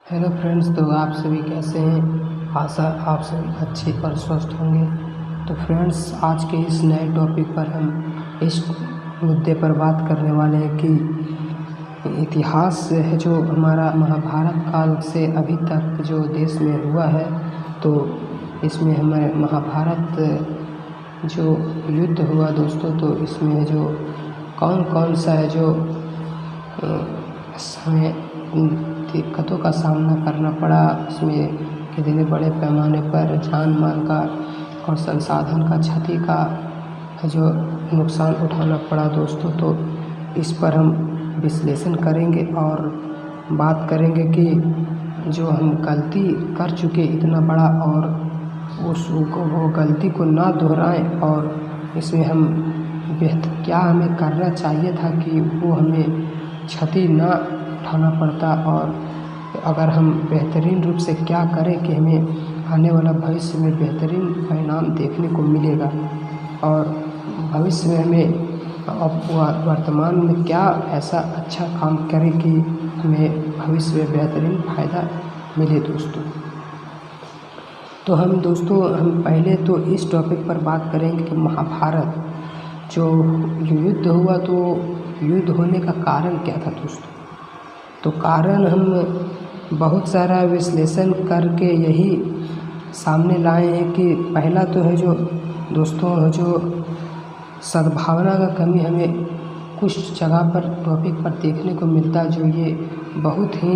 Hello friends, तो आप सभी कैसे हैं। आशा आप सभी अच्छे और स्वस्थ होंगे। तो फ्रेंड्स, आज के इस नए टॉपिक पर हम इस मुद्दे पर बात करने वाले हैं कि इतिहास है जो हमारा महाभारत काल से अभी तक जो देश में हुआ है, तो इसमें हमारे महाभारत जो युद्ध हुआ दोस्तों, तो इसमें जो कौन कौन सा है जो हमें दिक्कतों का सामना करना पड़ा, उसमें कितने बड़े पैमाने पर जान माल का और संसाधन का क्षति का जो नुकसान उठाना पड़ा दोस्तों। तो इस पर हम विश्लेषण करेंगे और बात करेंगे कि जो हम गलती कर चुके इतना बड़ा, और वो गलती को ना दोहराएं, और इसमें हम बेहतर क्या हमें करना चाहिए था कि वो हमें क्षति ना उठाना पड़ता, और अगर हम बेहतरीन रूप से क्या करें कि हमें आने वाला भविष्य में बेहतरीन परिणाम देखने को मिलेगा, और भविष्य में हमें अब वर्तमान में क्या ऐसा अच्छा काम करें कि हमें भविष्य में बेहतरीन फ़ायदा मिले दोस्तों। तो हम पहले तो इस टॉपिक पर बात करेंगे कि महाभारत जो युद्ध हुआ, तो युद्ध होने का कारण क्या था दोस्तों। तो कारण हम बहुत सारा विश्लेषण करके यही सामने लाए हैं कि पहला तो है जो दोस्तों जो सद्भावना का कमी हमें कुछ जगह पर टॉपिक पर देखने को मिलता है, जो ये बहुत ही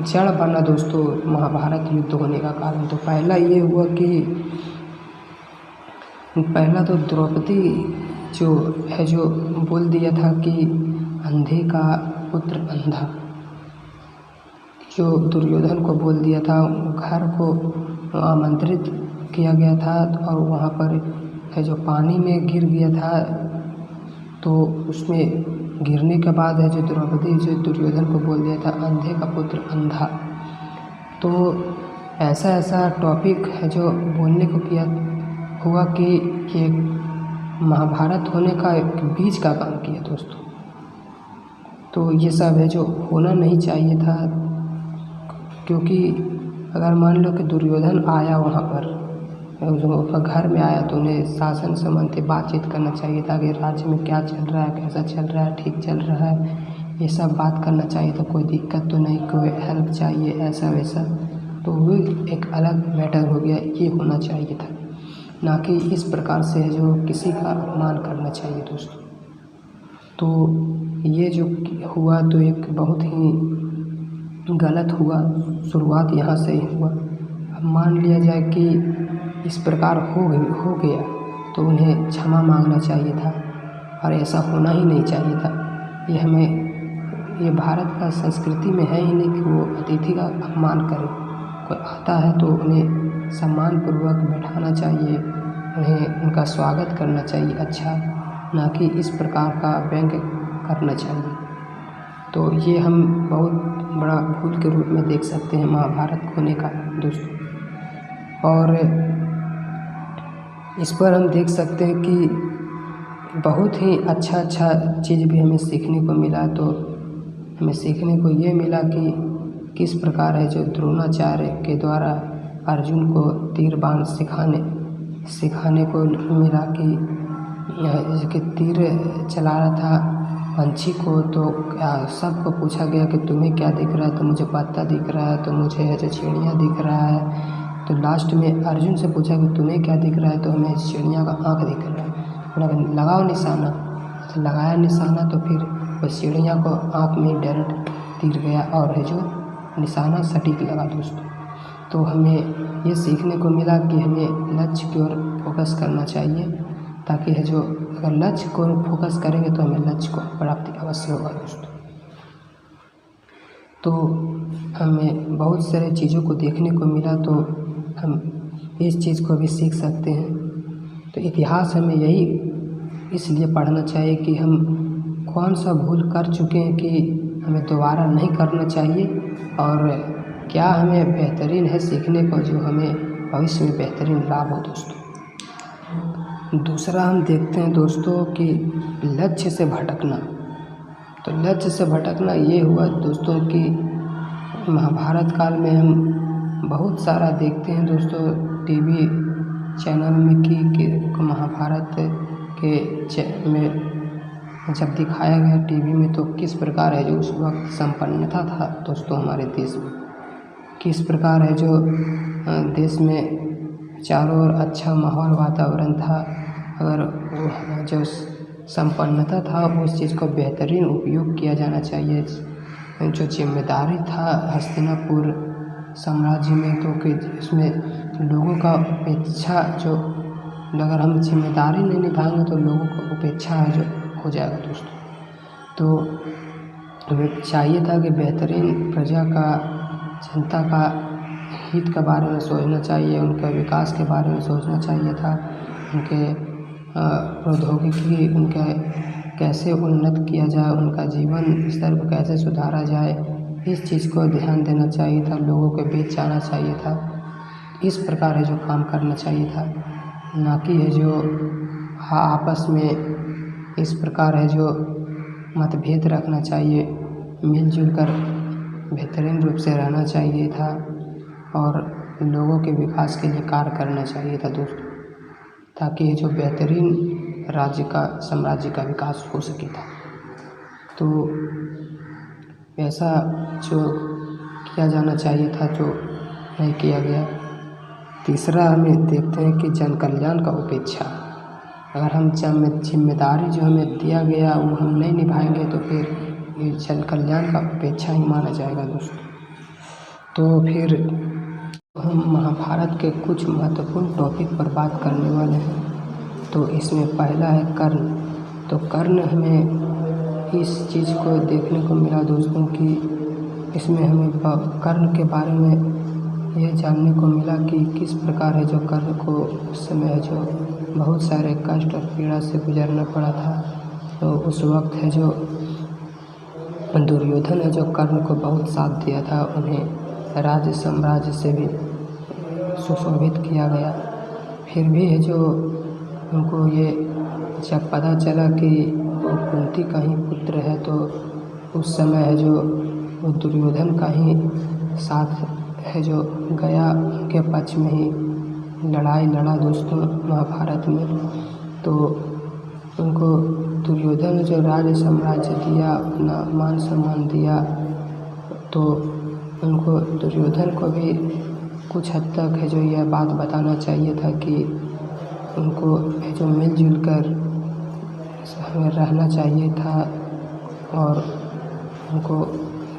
जड़ बना दोस्तों महाभारत युद्ध होने का कारण। तो पहला ये हुआ कि पहला तो द्रौपदी जो है जो बोल दिया था कि अंधे का पुत्र अंधा, जो दुर्योधन को बोल दिया था। घर को आमंत्रित किया गया था और वहाँ पर है जो पानी में गिर गया था, तो उसमें गिरने के बाद है जो द्रौपदी जो दुर्योधन को बोल दिया था अंधे का पुत्र अंधा। तो ऐसा टॉपिक है जो बोलने को किया हुआ कि ये महाभारत होने का एक बीज का काम किया दोस्तों। तो ये सब है जो होना नहीं चाहिए था, क्योंकि अगर मान लो कि दुर्योधन आया वहाँ पर, जो घर में आया, तो उन्हें शासन संबंधी बातचीत करना चाहिए था कि राज्य में क्या चल रहा है, कैसा चल रहा है, ठीक चल रहा है, ये सब बात करना चाहिए था। कोई दिक्कत तो नहीं, कोई हेल्प चाहिए, ऐसा वैसा, तो वो एक अलग मैटर हो गया। ये होना चाहिए था, ना कि इस प्रकार से जो किसी का अपमान करना चाहिए दोस्तों। तो ये जो हुआ तो एक बहुत ही गलत हुआ, शुरुआत यहाँ से ही हुआ। अब मान लिया जाए कि इस प्रकार हो गया, तो उन्हें क्षमा मांगना चाहिए था, और ऐसा होना ही नहीं चाहिए था। ये भारत का संस्कृति में है ही नहीं कि वो अतिथि का अपमान करे। कोई आता है तो उन्हें सम्मानपूर्वक बैठाना चाहिए, उन्हें उनका स्वागत करना चाहिए अच्छा, ना कि इस प्रकार का व्यंग्य करना चाहिए। तो ये हम बहुत बड़ा भूल के रूप में देख सकते हैं महाभारत होने का दोस्तों। और इस पर हम देख सकते हैं कि बहुत ही अच्छा चीज़ भी हमें सीखने को मिला। तो हमें सीखने को ये मिला कि किस प्रकार है जो द्रोणाचार्य के द्वारा अर्जुन को तीर बाण सिखाने को मिला कि तीर चला रहा था पंछी को, तो सबको पूछा गया कि तुम्हें क्या दिख रहा है, तो मुझे पत्ता दिख रहा है, तो मुझे ऐसे चिड़िया दिख रहा है। तो लास्ट में अर्जुन से पूछा कि तुम्हें क्या दिख रहा है, तो हमें चिड़िया का आँख दिख रहा है। लगाओ निशाना, तो लगाया निशाना, तो फिर उस चिड़िया को आँख में डायरेक्ट तीर गया, और है जो निशाना सटीक लगा दोस्तों। तो हमें ये सीखने को मिला कि हमें लक्ष्य की ओर फोकस करना चाहिए, ताकि है जो अगर लक्ष्य को फोकस करेंगे तो हमें लक्ष्य को प्राप्ति अवश्य होगा दोस्तों। तो हमें बहुत सारे चीज़ों को देखने को मिला, तो हम इस चीज़ को भी सीख सकते हैं। तो इतिहास हमें यही इसलिए पढ़ना चाहिए कि हम कौन सा भूल कर चुके हैं कि हमें दोबारा नहीं करना चाहिए, और क्या हमें बेहतरीन है सीखने को जो हमें भविष्य में बेहतरीन लाभ हो दोस्तों। दूसरा हम देखते हैं दोस्तों कि लक्ष्य से भटकना। तो लक्ष्य से भटकना ये हुआ दोस्तों कि महाभारत काल में हम बहुत सारा देखते हैं दोस्तों टीवी चैनल में कि महाभारत में जब दिखाया गया टीवी में तो किस प्रकार है जो उस वक्त संपन्नता था दोस्तों हमारे देश में, किस प्रकार है जो देश में चारों ओर अच्छा माहौल वातावरण था। अगर वो जो संपन्नता था उस चीज़ को बेहतरीन उपयोग किया जाना चाहिए। जो जिम्मेदारी था हस्तिनापुर साम्राज्य में तो कि इसमें लोगों का उपेक्षा जो अगर हम जिम्मेदारी नहीं निभाएंगे तो लोगों को उपेक्षा है जो हो जाएगा दोस्तों। तो हमें चाहिए था कि बेहतरीन प्रजा का जनता का हित के बारे में सोचना चाहिए, उनके विकास के बारे में सोचना चाहिए था, उनके प्रौद्योगिकी उनके कैसे उन्नत किया जाए, उनका जीवन स्तर को कैसे सुधारा जाए, इस चीज़ को ध्यान देना चाहिए था, लोगों के बीच जाना चाहिए था। इस प्रकार है जो काम करना चाहिए था, ना कि है जो आपस में इस प्रकार है जो मतभेद रखना चाहिए। मिलजुल कर बेहतरीन रूप से रहना चाहिए था और लोगों के विकास के लिए कार्य करना चाहिए था दोस्तों, ताकि जो बेहतरीन राज्य का साम्राज्य का विकास हो सके था। तो ऐसा जो किया जाना चाहिए था जो नहीं किया गया। तीसरा हमें देखते हैं कि जन कल्याण का उपेक्षा। अगर हम जिम्मेदारी जो हमें दिया गया वो हम नहीं निभाएंगे तो फिर ये जन कल्याण का उपेक्षा ही माना जाएगा दोस्तों। तो फिर हम महाभारत के कुछ महत्वपूर्ण टॉपिक पर बात करने वाले हैं। तो इसमें पहला है कर्ण। तो कर्ण हमें इस चीज़ को देखने को मिला दोस्तों कि इसमें हमें कर्ण के बारे में ये जानने को मिला कि किस प्रकार है जो कर्ण को उस समय जो बहुत सारे कष्ट और पीड़ा से गुजरना पड़ा था। तो उस वक्त है जो दुर्योधन है जो कर्ण को बहुत साथ दिया था, उन्हें राज्य साम्राज्य से भी सुशोभित किया गया। फिर भी है जो उनको ये जब पता चला कि वो कुंती का ही पुत्र है तो उस समय है जो वो दुर्योधन का ही साथ है जो गया, उनके पक्ष में ही लड़ाई लड़ा दोस्तों महाभारत में। तो उनको दुर्योधन जो राज्य साम्राज्य दिया, अपना मान सम्मान दिया, तो उनको दुर्योधन को भी कुछ हद तक है जो यह बात बताना चाहिए था कि उनको जो मिलजुल कर हमें रहना चाहिए था और उनको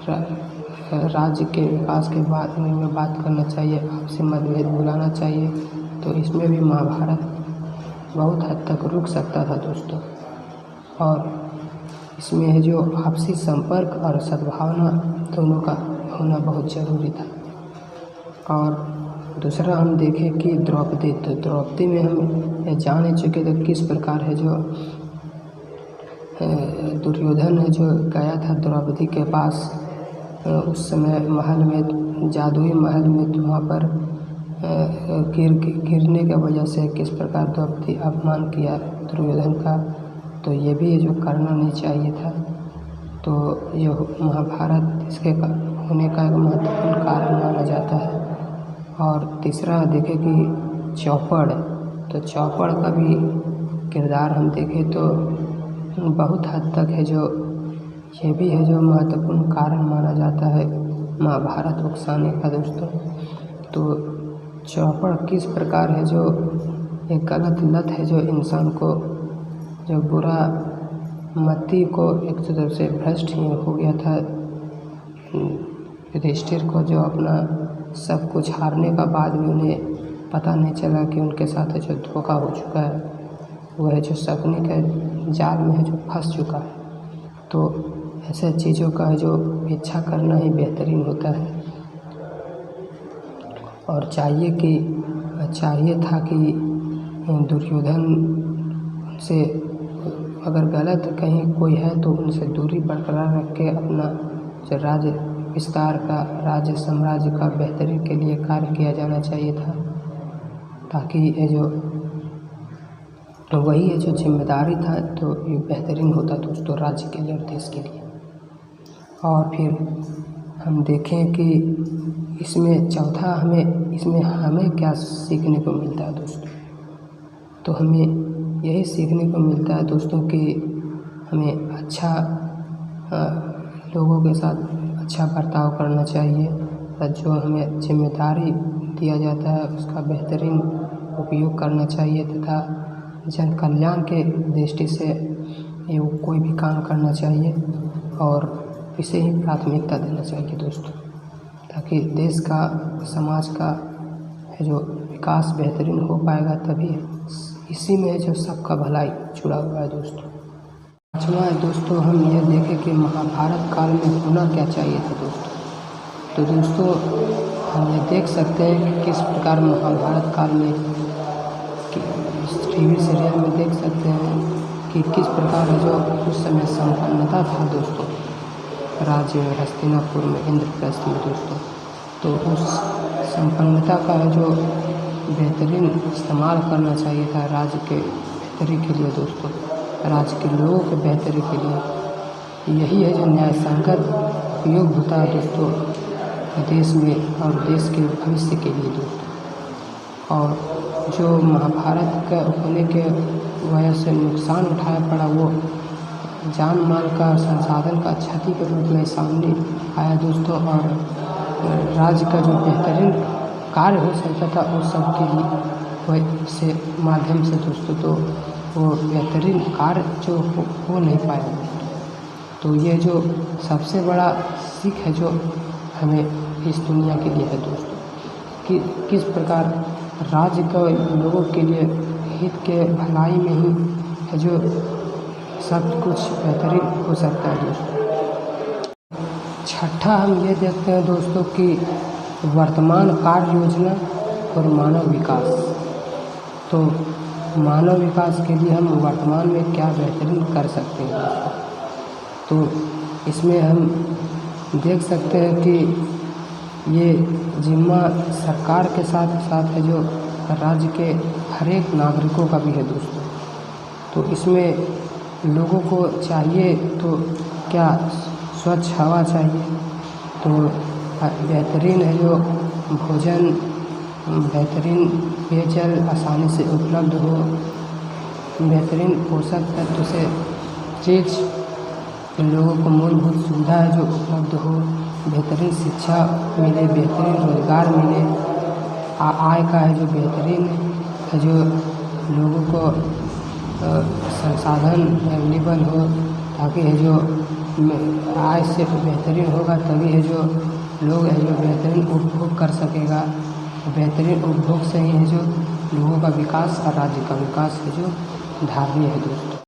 राज्य के विकास के बारे में बात करना चाहिए, आपसी मतभेद भुलाना चाहिए। तो इसमें भी महाभारत बहुत हद तक रुक सकता था दोस्तों। और इसमें है जो आपसी संपर्क और सद्भावना दोनों का होना बहुत ज़रूरी था। और दूसरा हम देखें कि द्रौपदी, तो द्रौपदी में हम ये जान ही चुके थे किस प्रकार है जो दुर्योधन है जो गया था द्रौपदी के पास उस समय महल में, जादुई महल में, तो वहाँ पर गिरने की वजह से किस प्रकार द्रौपदी अपमान किया दुर्योधन का। तो ये भी जो करना नहीं चाहिए था। तो ये महाभारत इसके होने का एक महत्वपूर्ण कारण माना जाता है। और तीसरा देखें कि चौपड़, तो चौपड़ का भी किरदार हम देखें तो बहुत हद तक है जो ये भी है जो महत्वपूर्ण कारण माना जाता है महाभारत उकसाने का दोस्तों। तो चौपड़ किस प्रकार है जो एक गलत लत है जो इंसान को जो बुरा मति को एक तरफ से भ्रष्ट ही हो गया था युधिष्ठिर को, जो अपना सब कुछ हारने का बाद भी उन्हें पता नहीं चला कि उनके साथ जो धोखा हो चुका है वो है जो शकुनी के जाल में है जो फंस चुका है। तो ऐसे चीज़ों का जो इच्छा करना ही बेहतरीन होता है। और चाहिए था कि दुर्योधन से अगर गलत कहीं कोई है तो उनसे दूरी बरकरार रख के अपना जो राज्य विस्तार का, राज्य साम्राज्य का बेहतरी के लिए कार्य किया जाना चाहिए था, ताकि ये जो वही है जो जिम्मेदारी था तो ये बेहतरीन होता दोस्तों राज्य के लिए और देश के लिए। और फिर हम देखें कि इसमें चौथा हमें क्या सीखने को मिलता है दोस्तों। तो हमें यही सीखने को मिलता है दोस्तों कि हमें अच्छा लोगों के साथ अच्छा बर्ताव करना चाहिए और जो हमें जिम्मेदारी दिया जाता है उसका बेहतरीन उपयोग करना चाहिए तथा जन कल्याण के दृष्टि से ये कोई भी काम करना चाहिए और इसे ही प्राथमिकता देना चाहिए दोस्तों, ताकि देश का समाज का जो विकास बेहतरीन हो पाएगा। तभी इसी में जो सबका भलाई जुड़ा हुआ है दोस्तों। पाँचवा है दोस्तों, हम ये देखें कि महाभारत काल में होना क्या चाहिए था दोस्तों। तो दोस्तों हम ये देख सकते हैं कि किस प्रकार महाभारत काल में टीवी सीरियल में देख सकते हैं कि किस प्रकार जो उस समय संपन्नता था दोस्तों राज्य में हस्तिनापुर में इंद्रप्रस्थ में दोस्तों। तो उस संपन्नता का जो बेहतरीन इस्तेमाल करना चाहिए था राज्य के बेहतरी के लिए दोस्तों, राज्य के लोगों के बेहतरी के लिए। यही है जो न्याय संगत उपयोग होता है दोस्तों देश में और देश के भविष्य के लिए दोस्तों। और जो महाभारत का होने के वजह से नुकसान उठाया पड़ा वो जान माल का संसाधन का क्षति के रूप में सामने आया दोस्तों। और राज्य का जो बेहतरीन कार्य हो सकता था उस सब के लिए से माध्यम से दोस्तों तो वो बेहतरीन कार्य जो हो नहीं पाया दोस्तों। तो ये जो सबसे बड़ा सीख है जो हमें इस दुनिया के लिए है दोस्तों कि किस प्रकार राज्य का लोगों के लिए हित के भलाई में ही है जो सब कुछ बेहतरीन हो सकता है दोस्तों। छठा हम ये देखते हैं दोस्तों कि वर्तमान कार्य योजना और मानव विकास। तो मानव विकास के लिए हम वर्तमान में क्या बेहतरीन कर सकते हैं दोस्तों। तो इसमें हम देख सकते हैं कि ये जिम्मा सरकार के साथ साथ है जो राज्य के हर एक नागरिकों का भी है दोस्तों। तो इसमें लोगों को चाहिए तो क्या स्वच्छ हवा चाहिए, तो बेहतरीन है जो भोजन, बेहतरीन पेयजल आसानी से उपलब्ध हो, बेहतरीन पोषक तत्व से चीज़ लोगों को मूलभूत सुविधा है जो उपलब्ध हो, बेहतरीन शिक्षा मिले, बेहतरीन रोजगार मिले, आय का है जो बेहतरीन है जो लोगों को संसाधन अवेलेबल हो, ताकि है जो आय से बेहतरीन होगा तभी है जो लोग है जो बेहतरीन उपभोग कर सकेगा। बेहतरीन उपभोग से ही है जो लोगों का विकास और राज्य का विकास है जो धारणीय है दोस्तों।